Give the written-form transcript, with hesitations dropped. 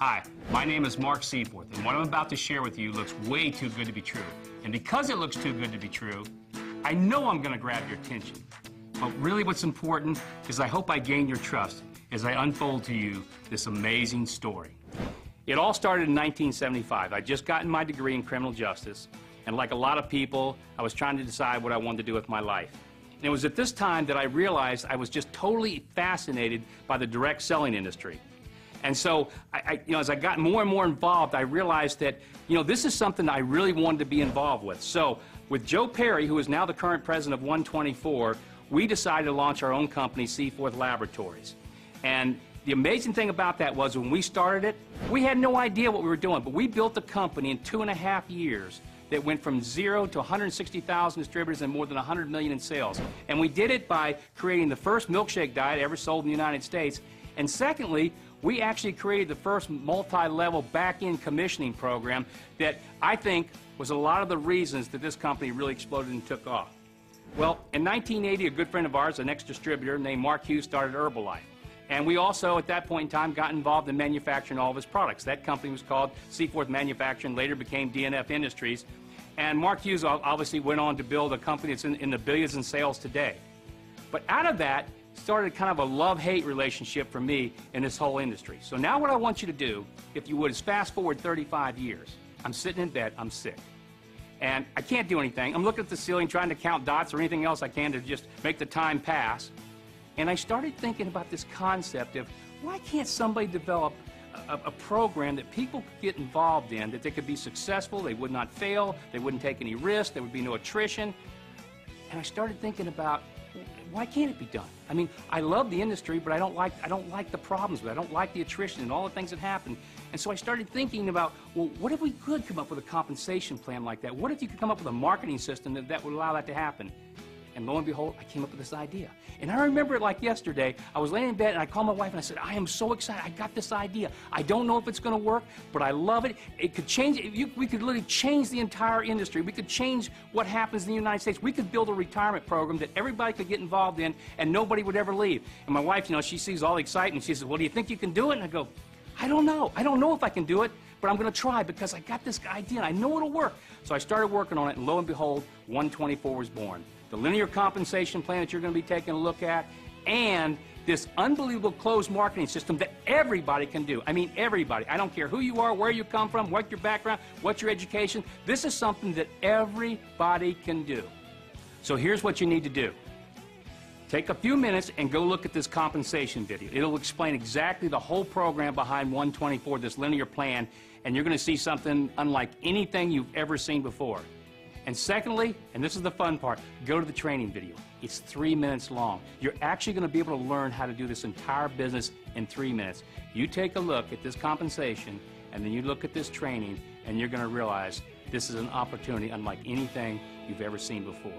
Hi, my name is Mark Seaforth, and what I'm about to share with you looks way too good to be true. And because it looks too good to be true, I know I'm going to grab your attention. But really what's important is I hope I gain your trust as I unfold to you this amazing story. It all started in 1975. I'd just gotten my degree in criminal justice, and like a lot of people, I was trying to decide what I wanted to do with my life. And it was at this time that I realized I was just totally fascinated by the direct selling industry. And so, as I got more and more involved, I realized that, this is something I really wanted to be involved with. So, with Joe Perry, who is now the current president of 124, we decided to launch our own company, Seaforth Laboratories. And the amazing thing about that was when we started it, we had no idea what we were doing, but we built a company in 2.5 years that went from 0 to 160,000 distributors and more than 100 million in sales. And we did it by creating the first milkshake diet ever sold in the United States. And secondly, we actually created the first multi-level back-end commissioning program that I think was a lot of the reasons that this company really exploded and took off. Well, in 1980, a good friend of ours, an ex-distributor named Mark Hughes, started Herbalife. And we also, at that point in time, got involved in manufacturing all of his products. That company was called Seaforth Manufacturing, later became DNF Industries. And Mark Hughes obviously went on to build a company that's in the billions in sales today. But out of that, started kind of a love-hate relationship for me in this whole industry. So now what I want you to do, if you would, is fast forward 35 years. I'm sitting in bed, I'm sick. And I can't do anything. I'm looking at the ceiling trying to count dots or anything else I can to just make the time pass. And I started thinking about this concept of why can't somebody develop a program that people could get involved in, that they could be successful, they would not fail, they wouldn't take any risks, there would be no attrition. And I started thinking about, why can't it be done? I mean, I love the industry, but I don't like the problems with it. I don't like the attrition and all the things that happen. And so I started thinking about, well, what if we could come up with a compensation plan like that? What if you could come up with a marketing system that would allow that to happen? And lo and behold, I came up with this idea. And I remember it like yesterday. I was laying in bed and I called my wife and I said, I am so excited. I got this idea. I don't know if it's going to work, but I love it. It could change, we could literally change the entire industry. We could change what happens in the United States. We could build a retirement program that everybody could get involved in and nobody would ever leave. And my wife, she sees all the excitement. She says, well, do you think you can do it? And I go, I don't know. I don't know if I can do it, but I'm going to try because I got this idea and I know it'll work. So I started working on it, and lo and behold, 124 was born. The linear compensation plan that you're going to be taking a look at, and this unbelievable closed marketing system that everybody can do. I mean, everybody. I don't care who you are, where you come from, what your background, what your education. This is something that everybody can do. So here's what you need to do. Take a few minutes and go look at this compensation video. It'll explain exactly the whole program behind 124, this linear plan, and you're going to see something unlike anything you've ever seen before. And secondly, and this is the fun part, go to the training video. It's 3 minutes long. You're actually going to be able to learn how to do this entire business in 3 minutes. You take a look at this compensation, and then you look at this training, and you're going to realize this is an opportunity unlike anything you've ever seen before.